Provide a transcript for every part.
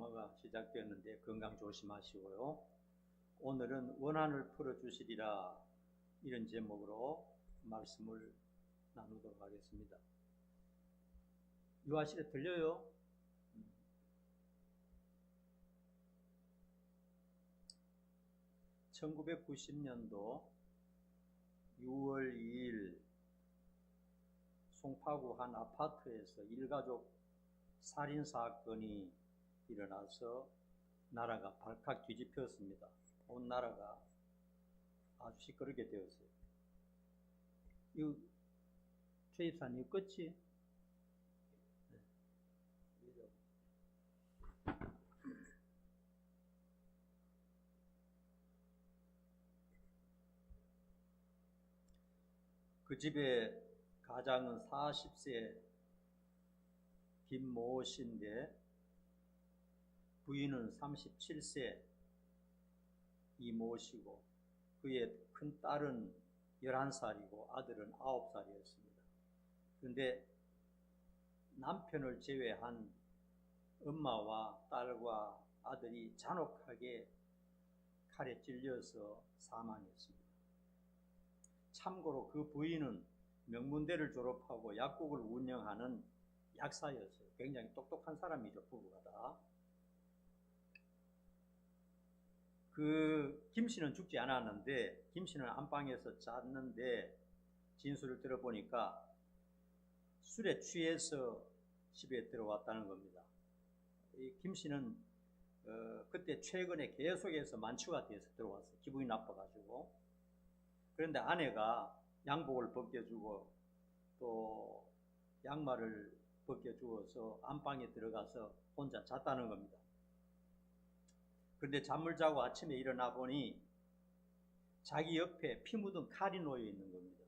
주마가 시작되었는데 건강 조심하시고요. 오늘은 원한을 풀어주시리라 이런 제목으로 말씀을 나누도록 하겠습니다. 유아실에 들려요? 1990년도 6월 2일 송파구 한 아파트에서 일가족 살인사건이 일어나서 나라가 발칵 뒤집혔습니다. 온 나라가 아주 시끄럽게 되었어요. 이거 최 입사님 끝이? 네. 그 집의 가장은 40세 김모 씨인데 부인은 37세 이모 씨고 그의 큰 딸은 11살이고 아들은 9살이었습니다. 그런데 남편을 제외한 엄마와 딸과 아들이 잔혹하게 칼에 찔려서 사망했습니다. 참고로 그 부인은 명문대를 졸업하고 약국을 운영하는 약사였어요. 굉장히 똑똑한 사람이죠, 부부가 다. 그 김씨는 죽지 않았는데 김씨는 안방에서 잤는데 진술을 들어보니까 술에 취해서 집에 들어왔다는 겁니다. 이 김씨는 그때 최근에 계속해서 만취가 돼서 들어왔어요. 기분이 나빠가지고. 그런데 아내가 양복을 벗겨주고 또 양말을 벗겨주어서 안방에 들어가서 혼자 잤다는 겁니다. 그런데 잠을 자고 아침에 일어나 보니 자기 옆에 피 묻은 칼이 놓여 있는 겁니다.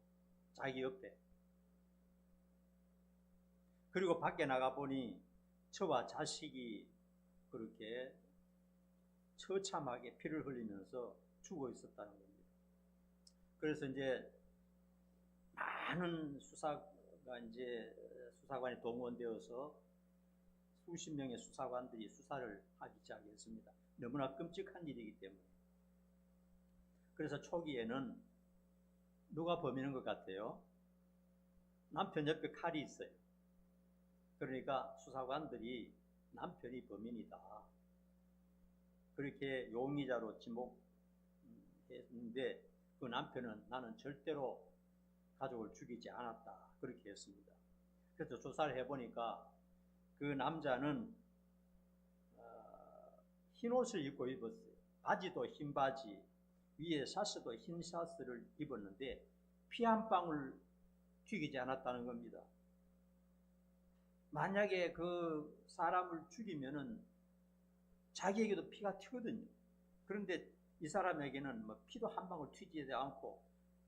자기 옆에. 그리고 밖에 나가 보니 저와 자식이 그렇게 처참하게 피를 흘리면서 죽어 있었다는 겁니다. 그래서 이제 많은 수사관이 동원되어서 수십 명의 수사관들이 수사를 하기 시작했습니다. 너무나 끔찍한 일이기 때문에. 그래서 초기에는 누가 범인인 것 같아요? 남편 옆에 칼이 있어요. 그러니까 수사관들이 남편이 범인이다. 그렇게 용의자로 지목했는데 그 남편은 나는 절대로 가족을 죽이지 않았다. 그렇게 했습니다. 그래서 조사를 해보니까 그 남자는 흰 옷을 입고 입었어요. 바지도 흰 바지, 위에 샤츠도 흰 샤츠를 입었는데 피 한 방울 튀기지 않았다는 겁니다. 만약에 그 사람을 죽이면은 자기에게도 피가 튀거든요. 그런데 이 사람에게는 뭐 피도 한 방울 튀지도 않고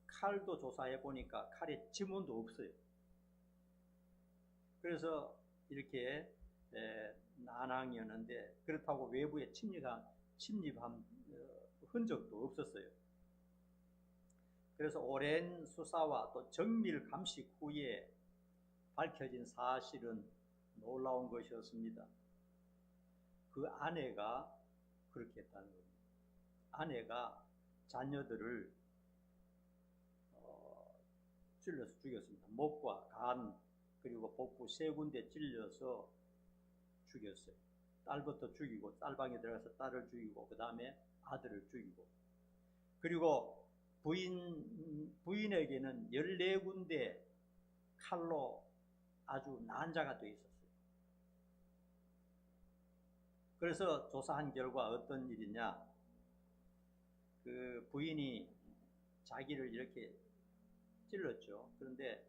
칼도 조사해 보니까 칼에 지문도 없어요. 그래서 이렇게 난항이었는데 그렇다고 외부에 침입한 흔적도 없었어요. 그래서 오랜 수사와 또 정밀 감식 후에 밝혀진 사실은 놀라운 것이었습니다. 그 아내가 그렇게 했다는 겁니다. 아내가 자녀들을 찔러서 죽였습니다. 목과 간 그리고 복부 3군데 찔려서 죽였어요. 딸부터 죽이고 딸방에 들어가서 딸을 죽이고 그 다음에 아들을 죽이고 그리고 부인에게는 14군데 칼로 아주 난자가 되어 있었어요. 그래서 조사한 결과 어떤 일이냐, 그 부인이 자기를 이렇게 찔렀죠. 그런데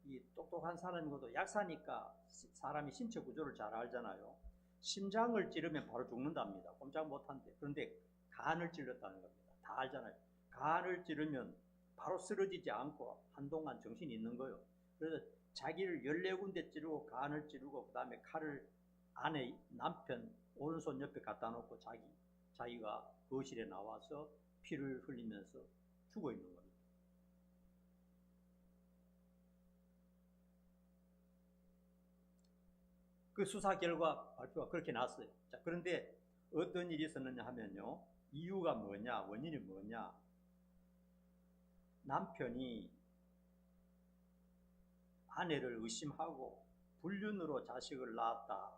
이 똑똑한 사람이고도 약사니까 사람이 신체 구조를 잘 알잖아요. 심장을 찌르면 바로 죽는답니다. 꼼짝 못한대. 그런데 간을 찔렀다는 겁니다. 다 알잖아요. 간을 찌르면 바로 쓰러지지 않고 한동안 정신이 있는 거예요. 그래서 자기를 14군데 찌르고 간을 찌르고 그 다음에 칼을 아내 남편 오른손 옆에 갖다 놓고 자기가 거실에 나와서 피를 흘리면서 죽어 있는 겁니다. 그 수사 결과 발표가 그렇게 났어요. 자, 그런데 어떤 일이 있었느냐 하면요. 이유가 뭐냐, 원인이 뭐냐. 남편이 아내를 의심하고 불륜으로 자식을 낳았다.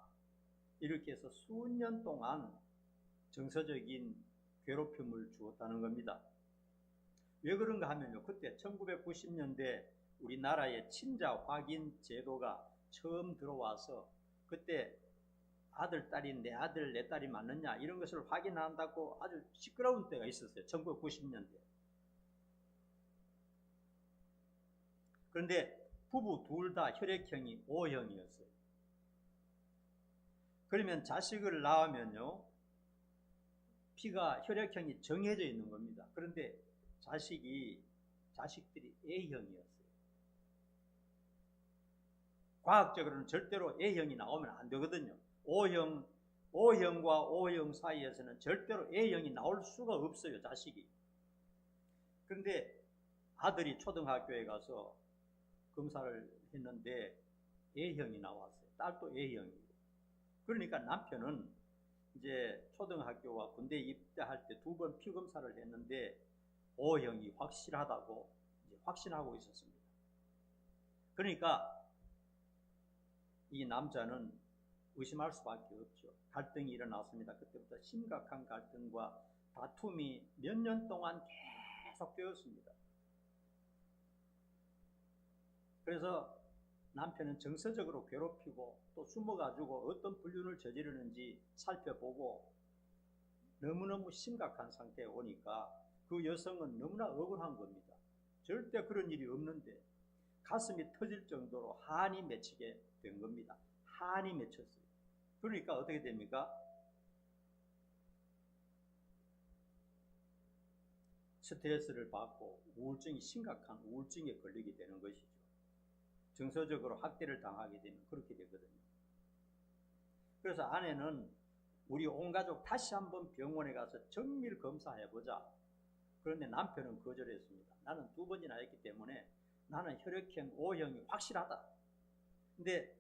이렇게 해서 수년 동안 정서적인 괴롭힘을 주었다는 겁니다. 왜 그런가 하면요. 그때 1990년대 우리나라에 친자 확인 제도가 처음 들어와서 그때 아들, 딸이 내 아들, 내 딸이 맞느냐 이런 것을 확인한다고 아주 시끄러운 때가 있었어요. 1990년대. 그런데 부부 둘 다 혈액형이 O형이었어요. 그러면 자식을 낳으면요. 피가 혈액형이 정해져 있는 겁니다. 그런데 자식들이 A형이었어요. 과학적으로는 절대로 A형이 나오면 안 되거든요. O형과 O형 사이에서는 절대로 A형이 나올 수가 없어요, 자식이. 그런데 아들이 초등학교에 가서 검사를 했는데 A형이 나왔어요. 딸도 A형이고. 그러니까 남편은 이제 초등학교와 군대 입대할 때 2번 피검사를 했는데 O형이 확실하다고 이제 확신하고 있었습니다. 그러니까 이 남자는 의심할 수밖에 없죠. 갈등이 일어났습니다. 그때부터 심각한 갈등과 다툼이 몇 년 동안 계속되었습니다. 그래서 남편은 정서적으로 괴롭히고 또 숨어가지고 어떤 불륜을 저지르는지 살펴보고 너무너무 심각한 상태에 오니까 그 여성은 너무나 억울한 겁니다. 절대 그런 일이 없는데 가슴이 터질 정도로 한이 맺히게 된 겁니다. 한이 맺혔어요. 그러니까 어떻게 됩니까? 스트레스를 받고 심각한 우울증에 걸리게 되는 것이죠. 정서적으로 학대를 당하게 되면 그렇게 되거든요. 그래서 아내는 우리 온 가족 다시 한번 병원에 가서 정밀 검사해보자. 그런데 남편은 거절했습니다. 나는 2번이나 했기 때문에 나는 혈액형 O형이 확실하다. 근데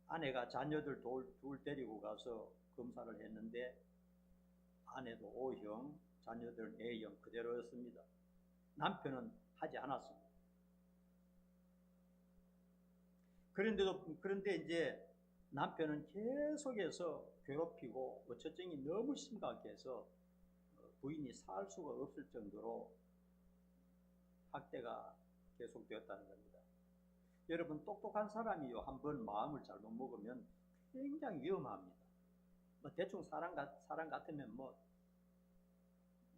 아내가 자녀들 둘 데리고 가서 검사를 했는데 아내도 O형, 자녀들은 A형 그대로였습니다. 남편은 하지 않았습니다. 그런데 이제 남편은 계속해서 괴롭히고 어처증이 너무 심각해서 부인이 살 수가 없을 정도로 학대가 계속되었다는 겁니다. 여러분 똑똑한 사람이요 한번 마음을 잘못 먹으면 굉장히 위험합니다. 대충 사람 같으면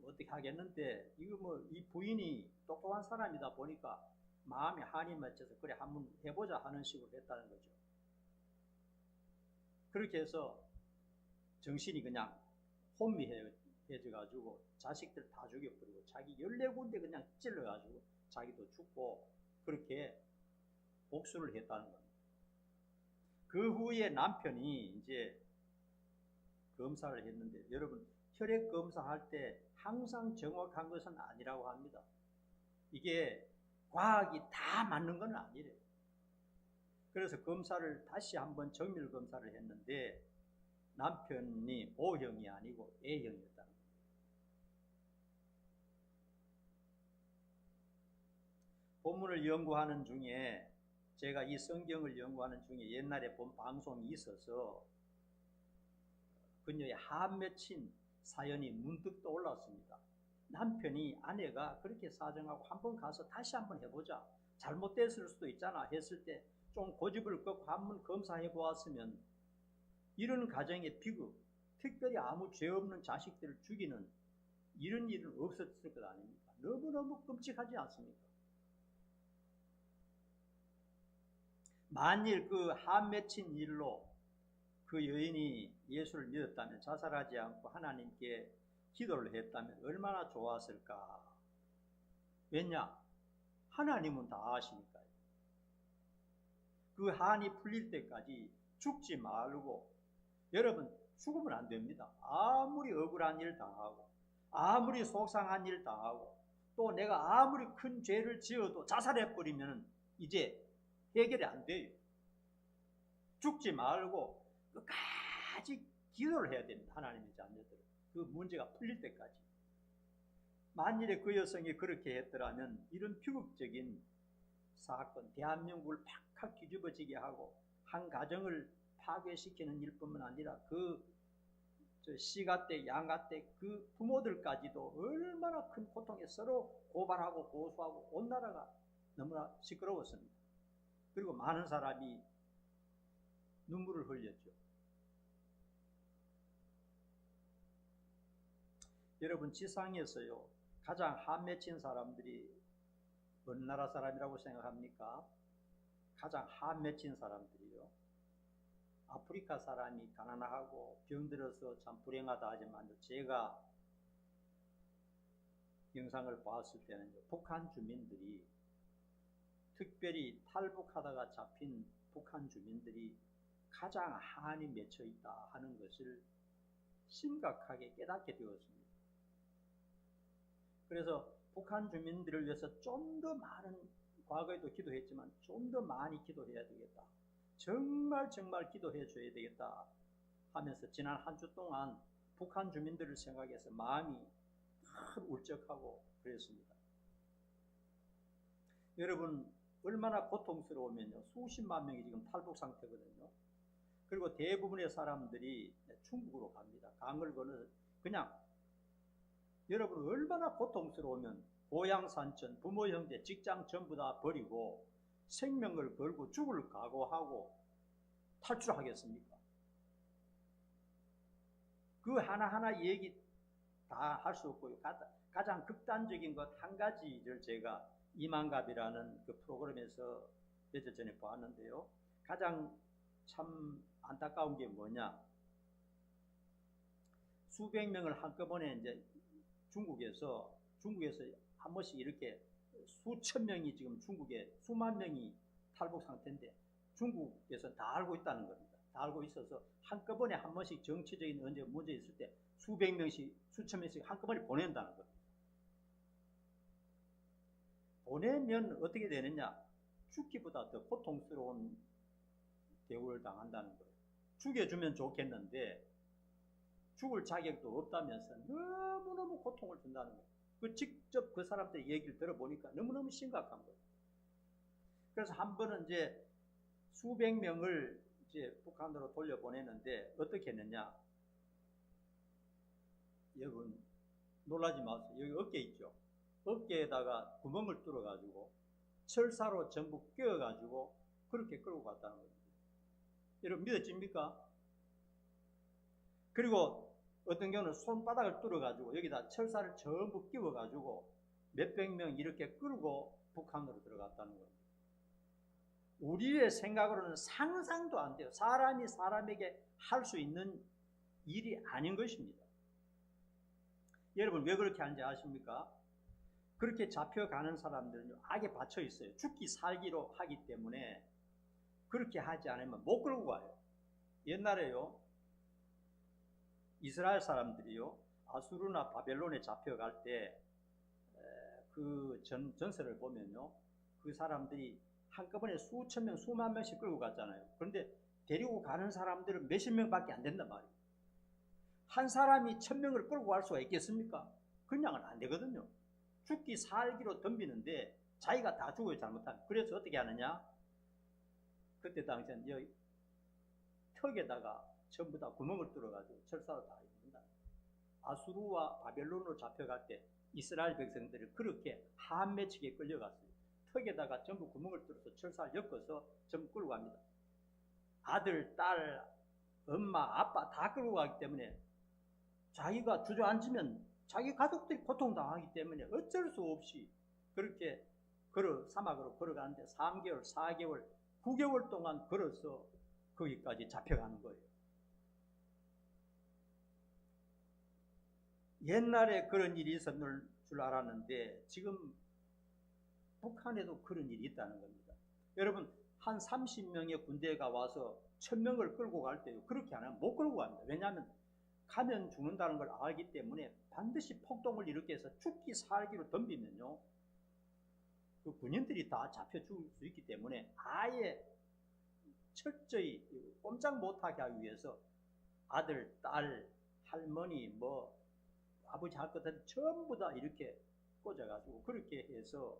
어떻게 하겠는데 이 부인이 똑똑한 사람이다 보니까 마음에 한이 맺혀서 그래 한번 해보자 하는 식으로 했다는 거죠. 그렇게 해서 정신이 그냥 혼미해져가지고 자식들 다 죽여버리고 자기 14군데 그냥 찔러가지고 자기도 죽고 그렇게 복수를 했다는 겁니다. 그 후에 남편이 이제 검사를 했는데 여러분 혈액 검사할 때 항상 정확한 것은 아니라고 합니다. 이게 과학이 다 맞는 건 아니래요. 그래서 검사를 다시 한번 정밀 검사를 했는데 남편이 O형이 아니고 A형이었다는 거예요. 본문을 연구하는 중에 제가 이 성경을 연구하는 중에 옛날에 본 방송이 있어서 그녀의 한 맺힌 사연이 문득 떠올랐습니다. 남편이 아내가 그렇게 사정하고 한번 가서 다시 한번 해보자. 잘못됐을 수도 있잖아 했을 때 좀 고집을 꺾고 한번 검사해 보았으면 이런 가정의 비극, 특별히 아무 죄 없는 자식들을 죽이는 이런 일은 없었을 것 아닙니까? 너무너무 끔찍하지 않습니까? 만일 그 한 맺힌 일로 그 여인이 예수를 믿었다면 자살하지 않고 하나님께 기도를 했다면 얼마나 좋았을까? 왜냐? 하나님은 다 아시니까요. 그 한이 풀릴 때까지 죽지 말고 여러분 죽으면 안 됩니다. 아무리 억울한 일 당하고 아무리 속상한 일 당하고 또 내가 아무리 큰 죄를 지어도 자살해버리면 이제 해결이 안 돼요. 죽지 말고 끝까지 기도를 해야 됩니다. 하나님의 자녀들은. 그 문제가 풀릴 때까지. 만일에 그 여성이 그렇게 했더라면 이런 비극적인 사건, 대한민국을 팍팍 뒤집어지게 하고 한 가정을 파괴시키는 일뿐만 아니라 그 시가댁, 양가댁 그 부모들까지도 얼마나 큰 고통에 서로 고발하고 고소하고 온 나라가 너무나 시끄러웠습니다. 그리고 많은 사람이 눈물을 흘렸죠. 여러분, 지상에서요 가장 한 맺힌 사람들이 어느 나라 사람이라고 생각합니까? 가장 한 맺힌 사람들이요, 아프리카 사람이 가난하고 병들어서 참 불행하다 하지만 제가 영상을 봤을 때는 북한 주민들이, 특별히 탈북하다가 잡힌 북한 주민들이 가장 한이 맺혀 있다 하는 것을 심각하게 깨닫게 되었습니다. 그래서 북한 주민들을 위해서 좀 더 많은, 과거에도 기도했지만 좀 더 많이 기도해야 되겠다, 정말 기도해 줘야 되겠다 하면서 지난 한 주 동안 북한 주민들을 생각해서 마음이 울적하고 그랬습니다. 여러분, 얼마나 고통스러우면요, 수십만 명이 지금 탈북 상태거든요. 그리고 대부분의 사람들이 중국으로 갑니다. 강을 건너 그냥, 여러분 얼마나 고통스러우면 고향 산천, 부모 형제, 직장 전부 다 버리고 생명을 걸고 죽을 각오하고 탈출하겠습니까? 그 하나하나 얘기 다 할 수 없고요. 가장 극단적인 것 한 가지를 제가 이만갑이라는 그 프로그램에서 며칠 전에 보았는데요. 가장 참 안타까운 게 뭐냐? 수백 명을 한꺼번에 이제 중국에서 한 번씩 이렇게 수천 명이 지금 중국에 수만 명이 탈북 상태인데 중국에서 다 알고 있다는 겁니다. 다 알고 있어서 한꺼번에 한 번씩 정치적인 문제 있을 때 수백 명씩, 수천 명씩 한꺼번에 보낸다는 겁니다. 보내면 어떻게 되느냐? 죽기보다 더 고통스러운 대우를 당한다는 거예요. 죽여주면 좋겠는데 죽을 자격도 없다면서 너무너무 고통을 준다는 거예요. 직접 그 사람들의 얘기를 들어보니까 너무너무 심각한 거예요. 그래서 한 번은 이제 수백 명을 이제 북한으로 돌려보내는데 어떻게 했느냐? 여러분 놀라지 마세요. 여기 어깨 있죠? 어깨에다가 구멍을 뚫어가지고 철사로 전부 끼워가지고 그렇게 끌고 갔다는 겁니다. 여러분 믿어집니까? 그리고 어떤 경우는 손바닥을 뚫어가지고 여기다 철사를 전부 끼워가지고 몇백 명 이렇게 끌고 북한으로 들어갔다는 겁니다. 우리의 생각으로는 상상도 안 돼요. 사람이 사람에게 할 수 있는 일이 아닌 것입니다. 여러분 왜 그렇게 하는지 아십니까? 그렇게 잡혀가는 사람들은 악에 받쳐 있어요. 죽기 살기로 하기 때문에 그렇게 하지 않으면 못 끌고 가요. 옛날에요, 이스라엘 사람들이요, 아수르나 바벨론에 잡혀갈 때 그 전설을 보면요, 그 사람들이 한꺼번에 수천 명, 수만 명씩 끌고 갔잖아요. 그런데 데리고 가는 사람들은 몇십 명밖에 안 된단 말이에요. 한 사람이 1000명을 끌고 갈 수가 있겠습니까? 그냥은 안 되거든요. 죽기 살기로 덤비는데 자기가 다 죽어요, 잘못하면. 그래서 어떻게 하느냐? 그때 당시엔 여기 턱에다가 전부 다 구멍을 뚫어가지고 철사로 다 입는다. 아수르와 바벨론으로 잡혀갈 때 이스라엘 백성들이 그렇게 한 맺히게 끌려갔어요. 턱에다가 전부 구멍을 뚫어서 철사를 엮어서 전부 끌고 갑니다. 아들, 딸, 엄마, 아빠 다 끌고 가기 때문에 자기가 주저앉으면 자기 가족들이 고통당하기 때문에 어쩔 수 없이 그렇게 사막으로 걸어가는데 3개월, 4개월, 9개월 동안 걸어서 거기까지 잡혀가는 거예요. 옛날에 그런 일이 있었을 줄 알았는데 지금 북한에도 그런 일이 있다는 겁니다. 여러분 한 30명의 군대가 와서 1000명을 끌고 갈 때요, 그렇게 안 하면 못 끌고 갑니다. 왜냐하면 가면 죽는다는 걸 알기 때문에 반드시 폭동을 일으켜서 죽기 살기로 덤비면요, 그 군인들이 다 잡혀 죽을 수 있기 때문에 아예 철저히 꼼짝 못하게 하기 위해서 아들, 딸, 할머니, 뭐 아버지 할 것들 전부 다 이렇게 꽂아가지고 그렇게 해서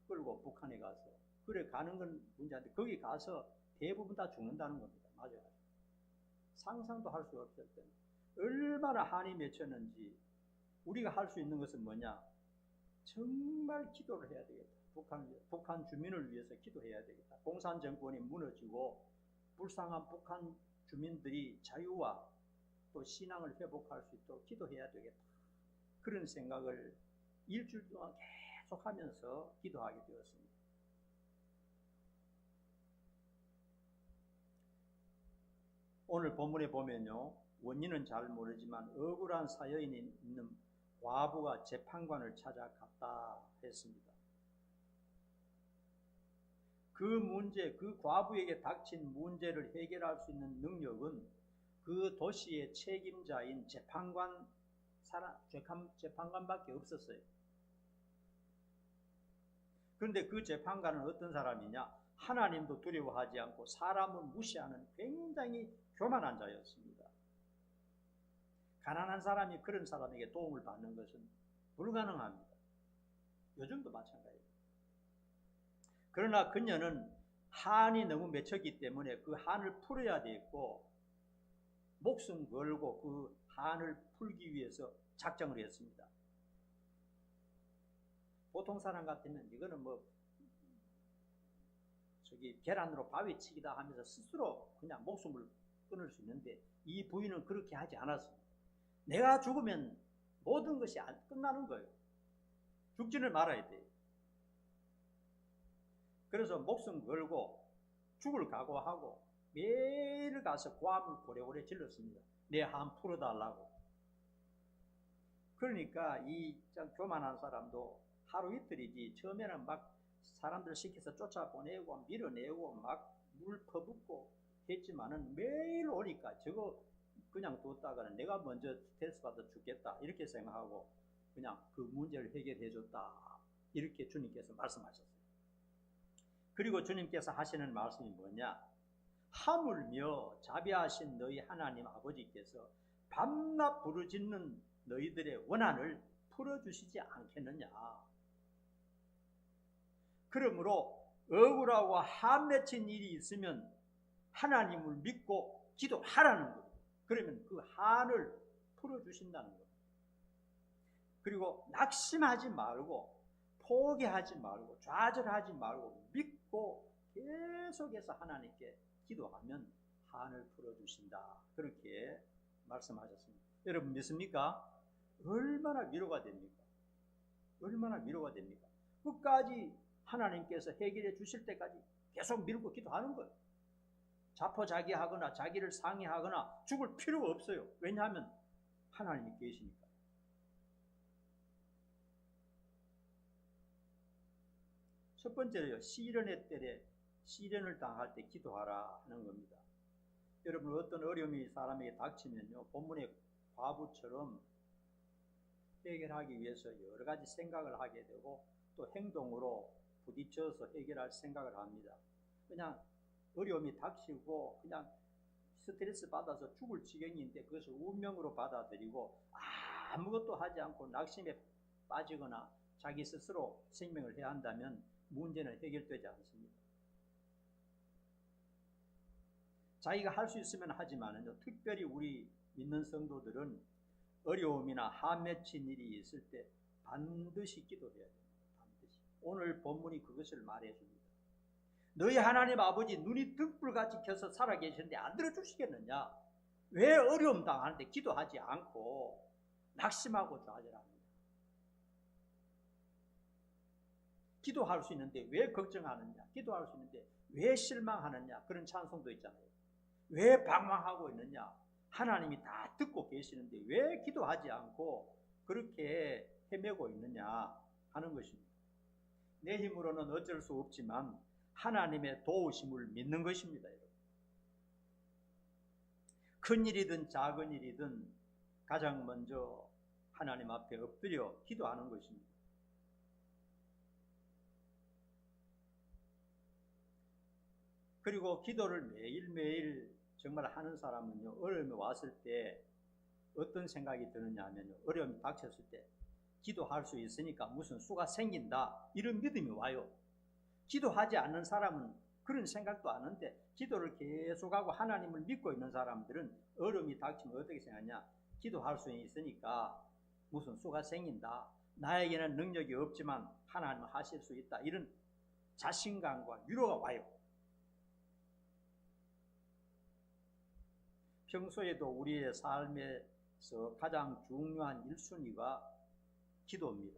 끌고 북한에 가서 그래 가는 건 문제인데 거기 가서 대부분 다 죽는다는 겁니다. 맞아요. 상상도 할 수 없을 때는 얼마나 한이 맺혔는지. 우리가 할 수 있는 것은 뭐냐? 정말 기도를 해야 되겠다. 북한 주민을 위해서 기도해야 되겠다. 공산 정권이 무너지고 불쌍한 북한 주민들이 자유와 또 신앙을 회복할 수 있도록 기도해야 되겠다. 그런 생각을 일주일 동안 계속 하면서 기도하게 되었습니다. 오늘 본문에 보면요, 원인은 잘 모르지만 억울한 사연이 있는 과부가 재판관을 찾아갔다 했습니다. 그 문제, 그 과부에게 닥친 문제를 해결할 수 있는 능력은 그 도시의 책임자인 재판관밖에 없었어요. 그런데 그 재판관은 어떤 사람이냐? 하나님도 두려워하지 않고 사람을 무시하는 굉장히 교만한 자였습니다. 가난한 사람이 그런 사람에게 도움을 받는 것은 불가능합니다. 요즘도 마찬가지입니다. 그러나 그녀는 한이 너무 맺혔기 때문에 그 한을 풀어야 되겠고 목숨 걸고 그 한을 풀기 위해서 작정을 했습니다. 보통 사람 같으면 이거는 뭐 계란으로 바위 치기다 하면서 스스로 그냥 목숨을 끊을 수 있는데 이 부인은 그렇게 하지 않았습니다. 내가 죽으면 모든 것이 끝나는 거예요. 죽지는 말아야 돼요. 그래서 목숨 걸고 죽을 각오하고 매일 가서 고함을 고래고래 질렀습니다. 내 한 풀어달라고. 그러니까 이 교만한 사람도 하루 이틀이지 처음에는 막 사람들 시켜서 쫓아보내고 밀어내고 막 물 퍼붓고 했지만은 매일 오니까 저거 그냥 뒀다가는 내가 먼저 스트레스 받아 죽겠다 이렇게 생각하고 그냥 그 문제를 해결해 줬다 이렇게 주님께서 말씀하셨어요. 그리고 주님께서 하시는 말씀이 뭐냐? 하물며 자비하신 너희 하나님 아버지께서 밤낮 부르짖는 너희들의 원한을 풀어주시지 않겠느냐? 그러므로 억울하고 한 맺힌 일이 있으면 하나님을 믿고 기도하라는 거예요. 그러면 그 한을 풀어주신다는 거예요. 그리고 낙심하지 말고 포기하지 말고 좌절하지 말고 믿고 계속해서 하나님께 기도하면 한을 풀어주신다. 그렇게 말씀하셨습니다. 여러분 믿습니까? 얼마나 위로가 됩니까? 얼마나 위로가 됩니까? 끝까지 하나님께서 해결해 주실 때까지 계속 밀고 기도하는 거예요. 자포자기하거나 자기를 상해하거나 죽을 필요가 없어요. 왜냐하면 하나님이 계시니까. 첫 번째로요, 시련의 때에 시련을 당할 때 기도하라 하는 겁니다. 여러분 어떤 어려움이 사람에게 닥치면요, 본문의 과부처럼 해결하기 위해서 여러 가지 생각을 하게 되고 또 행동으로 부딪혀서 해결할 생각을 합니다. 그냥 어려움이 닥치고 그냥 스트레스 받아서 죽을 지경인데 그것을 운명으로 받아들이고 아무것도 하지 않고 낙심에 빠지거나 자기 스스로 생명을 해야 한다면 문제는 해결되지 않습니다. 자기가 할 수 있으면 하지만은요, 특별히 우리 믿는 성도들은 어려움이나 한 맺힌 일이 있을 때 반드시 기도해야 됩니다. 반드시. 오늘 본문이 그것을 말해줍니다. 너희 하나님 아버지 눈이 등불같이 켜서 살아계시는데 안 들어주시겠느냐? 왜 어려움 당하는데 기도하지 않고 낙심하고 좌절합니다. 기도할 수 있는데 왜 걱정하느냐? 기도할 수 있는데 왜 실망하느냐? 그런 찬송도 있잖아요. 왜 방황하고 있느냐? 하나님이 다 듣고 계시는데 왜 기도하지 않고 그렇게 헤매고 있느냐 하는 것입니다. 내 힘으로는 어쩔 수 없지만 하나님의 도우심을 믿는 것입니다. 여러분. 큰 일이든 작은 일이든 가장 먼저 하나님 앞에 엎드려 기도하는 것입니다. 그리고 기도를 매일매일 정말 하는 사람은요, 어려움이 왔을 때 어떤 생각이 드느냐 하면요, 어려움이 닥쳤을 때 기도할 수 있으니까 무슨 수가 생긴다, 이런 믿음이 와요. 기도하지 않는 사람은 그런 생각도 안 하는데, 기도를 계속하고 하나님을 믿고 있는 사람들은 어려움이 닥치면 어떻게 생각하냐, 기도할 수 있으니까 무슨 수가 생긴다, 나에게는 능력이 없지만 하나님은 하실 수 있다, 이런 자신감과 위로가 와요. 평소에도 우리의 삶에서 가장 중요한 1순위가 기도입니다.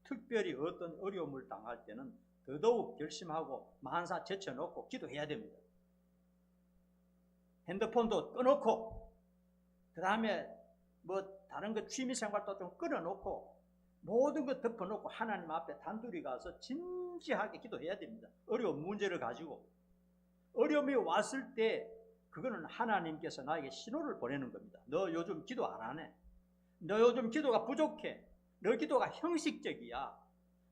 특별히 어떤 어려움을 당할 때는 더더욱 결심하고 만사 제쳐놓고 기도해야 됩니다. 핸드폰도 꺼놓고, 그 다음에 뭐 다른 거 취미생활도 좀 끊어놓고, 모든 거 덮어놓고 하나님 앞에 단둘이 가서 진지하게 기도해야 됩니다. 어려운 문제를 가지고. 어려움이 왔을 때 그거는 하나님께서 나에게 신호를 보내는 겁니다. 너 요즘 기도 안 하네. 너 요즘 기도가 부족해. 너 기도가 형식적이야.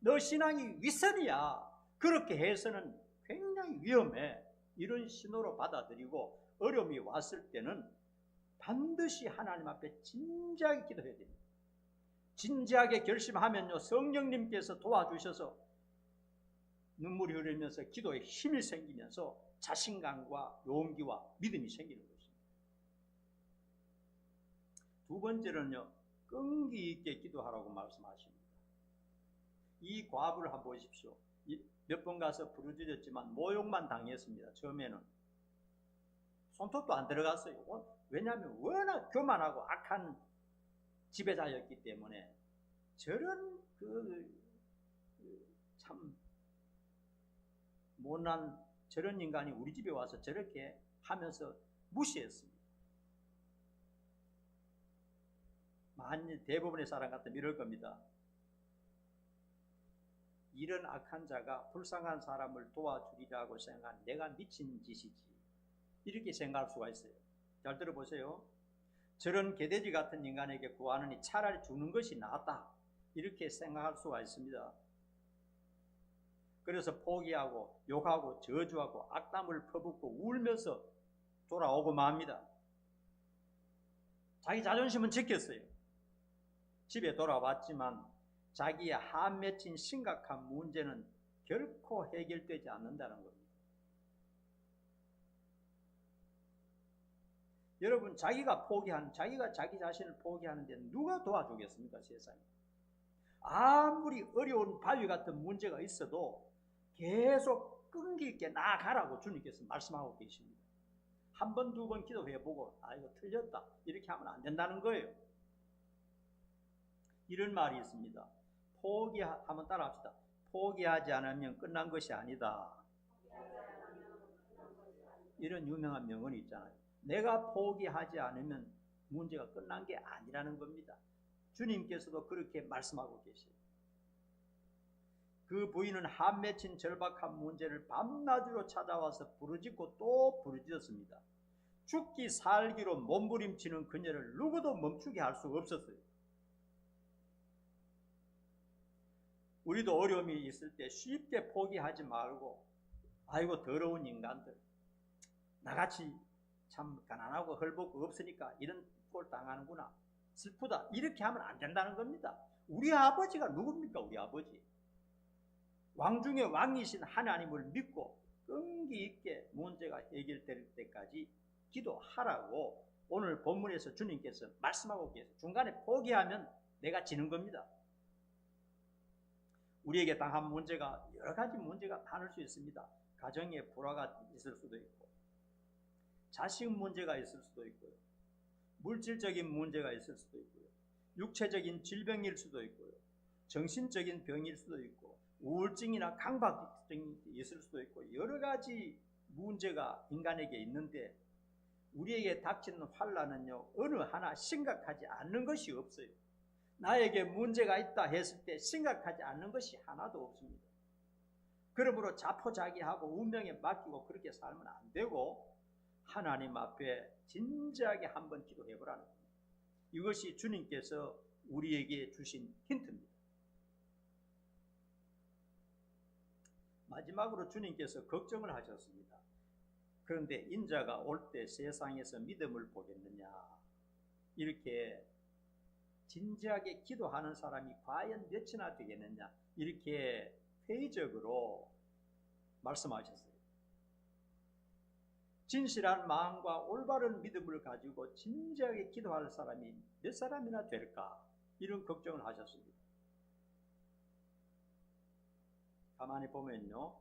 너 신앙이 윗선이야. 그렇게 해서는 굉장히 위험해. 이런 신호로 받아들이고 어려움이 왔을 때는 반드시 하나님 앞에 진지하게 기도해야 됩니다. 진지하게 결심하면요, 성령님께서 도와주셔서 눈물이 흐르면서 기도에 힘이 생기면서 자신감과 용기와 믿음이 생기는 것입니다. 두 번째는요, 끈기 있게 기도하라고 말씀하십니다. 이 과부를 한번 보십시오. 몇 번 가서 부르짖었지만 모욕만 당했습니다. 처음에는 손톱도 안 들어갔어요. 왜냐하면 워낙 교만하고 악한 지배자였기 때문에. 저런 참 못난 저런 인간이 우리 집에 와서 저렇게 하면서 무시했습니다. 만일 대부분의 사람 같으면 이럴 겁니다. 이런 악한 자가 불쌍한 사람을 도와주리라고 생각한 내가 미친 짓이지, 이렇게 생각할 수가 있어요. 잘 들어보세요. 저런 개돼지 같은 인간에게 구하느니 차라리 죽는 것이 낫다, 이렇게 생각할 수가 있습니다. 그래서 포기하고 욕하고 저주하고 악담을 퍼붓고 울면서 돌아오고 맙니다. 자기 자존심은 지켰어요. 집에 돌아왔지만 자기의 한 맺힌 심각한 문제는 결코 해결되지 않는다는 겁니다. 여러분, 자기가 자기 자신을 포기하는데 누가 도와주겠습니까, 세상에? 아무리 어려운 바위 같은 문제가 있어도 계속 끈기 있게 나아가라고 주님께서 말씀하고 계십니다. 한 번, 두 번 기도해보고 이거 틀렸다, 이렇게 하면 안 된다는 거예요. 이런 말이 있습니다. 한번 따라합시다. 포기하지 않으면 끝난 것이 아니다. 이런 유명한 명언이 있잖아요. 내가 포기하지 않으면 문제가 끝난 게 아니라는 겁니다. 주님께서도 그렇게 말씀하고 계세요. 그 부인은 한 맺힌 절박한 문제를 밤낮으로 찾아와서 부르짖고 또 부르짖었습니다. 죽기 살기로 몸부림치는 그녀를 누구도 멈추게 할 수 없었어요. 우리도 어려움이 있을 때 쉽게 포기하지 말고, 아이고 더러운 인간들, 나같이 참 가난하고 헐벗고 없으니까 이런 꼴 당하는구나, 슬프다, 이렇게 하면 안 된다는 겁니다. 우리 아버지가 누굽니까? 우리 아버지 왕 중에 왕이신 하나님을 믿고 끈기 있게 문제가 해결될 때까지 기도하라고 오늘 본문에서 주님께서 말씀하고 계세요. 중간에 포기하면 내가 지는 겁니다. 우리에게 당한 문제가 여러 가지 문제가 많을 수 있습니다. 가정에 불화가 있을 수도 있고, 자식 문제가 있을 수도 있고요, 물질적인 문제가 있을 수도 있고요, 육체적인 질병일 수도 있고요, 정신적인 병일 수도 있고, 우울증이나 강박증이 있을 수도 있고, 여러 가지 문제가 인간에게 있는데 우리에게 닥치는 환난은요, 어느 하나 심각하지 않는 것이 없어요. 나에게 문제가 있다 했을 때 심각하지 않는 것이 하나도 없습니다. 그러므로 자포자기하고 운명에 맡기고 그렇게 살면 안 되고 하나님 앞에 진지하게 한번 기도해 보라는 겁니다. 이것이 주님께서 우리에게 주신 힌트입니다. 마지막으로 주님께서 걱정을 하셨습니다. 그런데 인자가 올 때 세상에서 믿음을 보겠느냐, 이렇게 진지하게 기도하는 사람이 과연 몇이나 되겠느냐, 이렇게 회의적으로 말씀하셨어요. 진실한 마음과 올바른 믿음을 가지고 진지하게 기도할 사람이 몇 사람이나 될까, 이런 걱정을 하셨습니다. 가만히 보면요,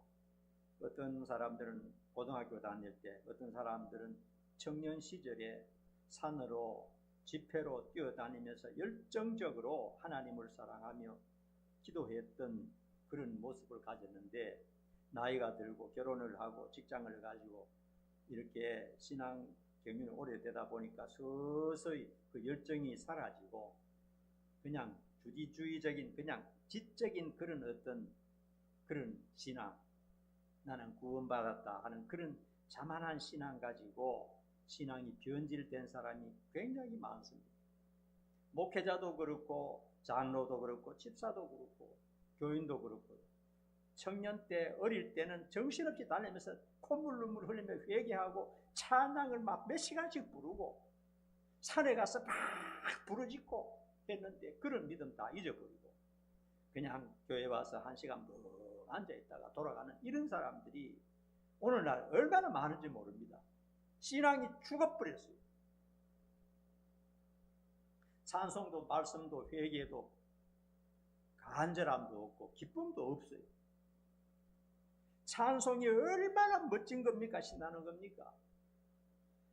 어떤 사람들은 고등학교 다닐 때, 어떤 사람들은 청년 시절에 산으로 집회로 뛰어다니면서 열정적으로 하나님을 사랑하며 기도했던 그런 모습을 가졌는데, 나이가 들고 결혼을 하고 직장을 가지고 이렇게 신앙 경륜이 오래되다 보니까 서서히 그 열정이 사라지고 그냥 주기주의적인, 그냥 지적인 그런 어떤 그런 신앙, 나는 구원받았다 하는 그런 자만한 신앙 가지고 신앙이 변질된 사람이 굉장히 많습니다. 목회자도 그렇고 장로도 그렇고 집사도 그렇고 교인도 그렇고, 청년 때 어릴 때는 정신없이 달리면서 콧물 눈물 흘리며 회개하고 찬양을 막 몇 시간씩 부르고 산에 가서 막 부르짖고 했는데 그런 믿음 다 잊어버리고 그냥 교회 와서 1시간 뭐 앉아있다가 돌아가는 이런 사람들이 오늘날 얼마나 많은지 모릅니다. 신앙이 죽어버렸어요. 찬송도 말씀도 회개도 간절함도 없고 기쁨도 없어요. 찬송이 얼마나 멋진 겁니까? 신나는 겁니까?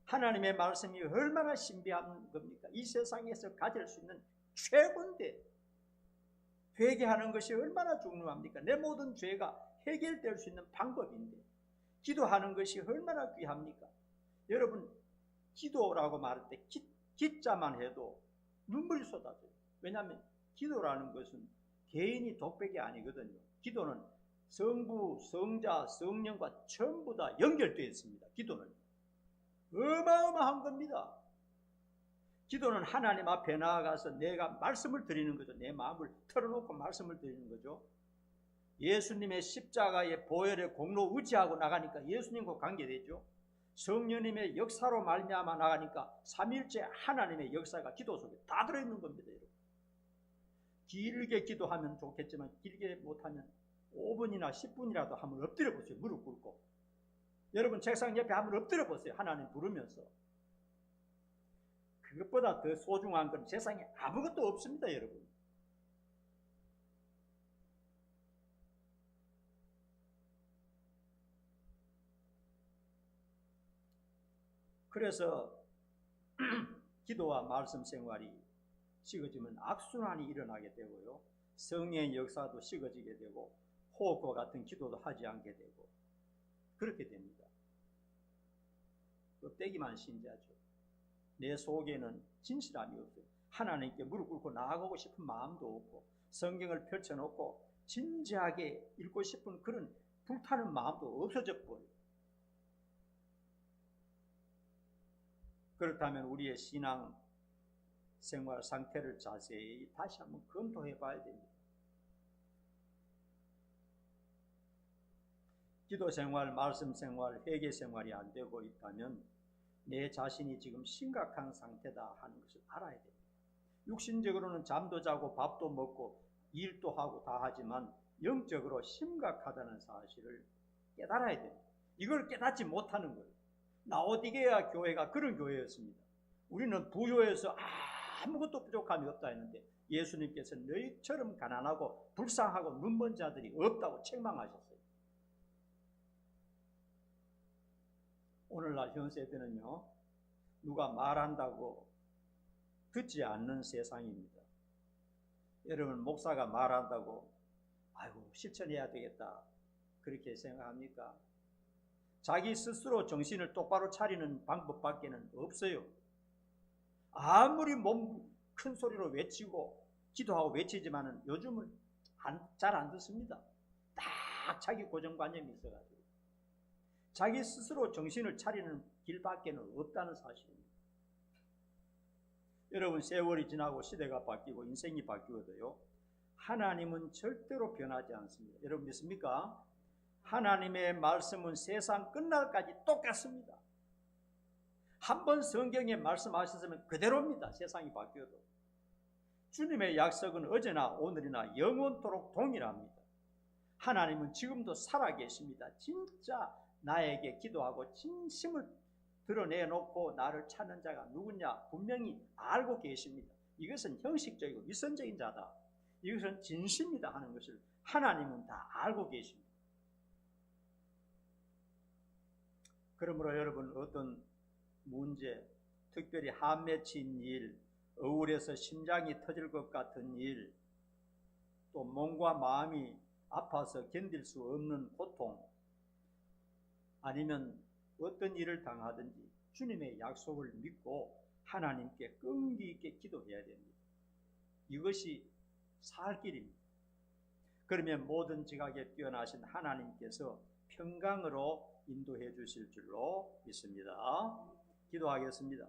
하나님의 말씀이 얼마나 신비한 겁니까? 이 세상에서 가질 수 있는 최고인데 회개하는 것이 얼마나 중요합니까? 내 모든 죄가 해결될 수 있는 방법인데 기도하는 것이 얼마나 귀합니까? 여러분, 기도라고 말할 때 기자만 해도 눈물이 쏟아져요. 왜냐하면 기도라는 것은 개인이 독백이 아니거든요. 기도는 성부, 성자, 성령과 전부 다 연결되어 있습니다. 기도는 어마어마한 겁니다. 기도는 하나님 앞에 나아가서 내가 말씀을 드리는 거죠. 내 마음을 털어놓고 말씀을 드리는 거죠. 예수님의 십자가의 보혈의 공로 의지하고 나가니까 예수님과 관계되죠. 성령님의 역사로 말미암아 나가니까 삼일째 하나님의 역사가 기도 속에 다 들어있는 겁니다. 여러분, 길게 기도하면 좋겠지만 길게 못하면 5분이나 10분이라도 한번 엎드려 보세요. 무릎 꿇고 여러분 책상 옆에 한번 엎드려 보세요. 하나님 부르면서. 그것보다 더 소중한 건 세상에 아무것도 없습니다. 여러분, 그래서 기도와 말씀 생활이 식어지면 악순환이 일어나게 되고요, 성령의 역사도 식어지게 되고 호흡과 같은 기도도 하지 않게 되고 그렇게 됩니다. 껍데기만 신자죠. 내 속에는 진실함이 없어요. 하나님께 무릎 꿇고 나아가고 싶은 마음도 없고 성경을 펼쳐놓고 진지하게 읽고 싶은 그런 불타는 마음도 없어져 버려요. 그렇다면 우리의 신앙 생활 상태를 자세히 다시 한번 검토해 봐야 됩니다. 기도 생활, 말씀 생활, 회개 생활이 안 되고 있다면 내 자신이 지금 심각한 상태다 하는 것을 알아야 됩니다. 육신적으로는 잠도 자고 밥도 먹고 일도 하고 다 하지만 영적으로 심각하다는 사실을 깨달아야 됩니다. 이걸 깨닫지 못하는 거예요. 라오디게아 교회가 그런 교회였습니다. 우리는 부요해서 아무것도 부족함이 없다 했는데 예수님께서 너희처럼 가난하고 불쌍하고 눈먼 자들이 없다고 책망하셨어요. 오늘날 현 세대는요, 누가 말한다고 듣지 않는 세상입니다. 여러분, 목사가 말한다고 아이고 실천해야 되겠다 그렇게 생각합니까? 자기 스스로 정신을 똑바로 차리는 방법밖에는 없어요. 아무리 몸 큰 소리로 외치고 기도하고 외치지만은 요즘은 잘 안 듣습니다. 딱 자기 고정관념이 있어가지고 자기 스스로 정신을 차리는 길밖에는 없다는 사실입니다. 여러분, 세월이 지나고 시대가 바뀌고 인생이 바뀌어도요, 하나님은 절대로 변하지 않습니다. 여러분 믿습니까? 하나님의 말씀은 세상 끝날까지 똑같습니다. 한번 성경에 말씀하셨으면 그대로입니다. 세상이 바뀌어도. 주님의 약속은 어제나 오늘이나 영원토록 동일합니다. 하나님은 지금도 살아계십니다. 진짜 나에게 기도하고 진심을 드러내놓고 나를 찾는 자가 누구냐 분명히 알고 계십니다. 이것은 형식적이고 위선적인 자다, 이것은 진심이다 하는 것을 하나님은 다 알고 계십니다. 그러므로 여러분, 어떤 문제, 특별히 한 맺힌 일, 억울해서 심장이 터질 것 같은 일, 또 몸과 마음이 아파서 견딜 수 없는 고통, 아니면 어떤 일을 당하든지 주님의 약속을 믿고 하나님께 끈기 있게 기도해야 됩니다. 이것이 살 길입니다. 그러면 모든 지각에 뛰어나신 하나님께서 평강으로 인도해 주실 줄로 믿습니다. 기도하겠습니다.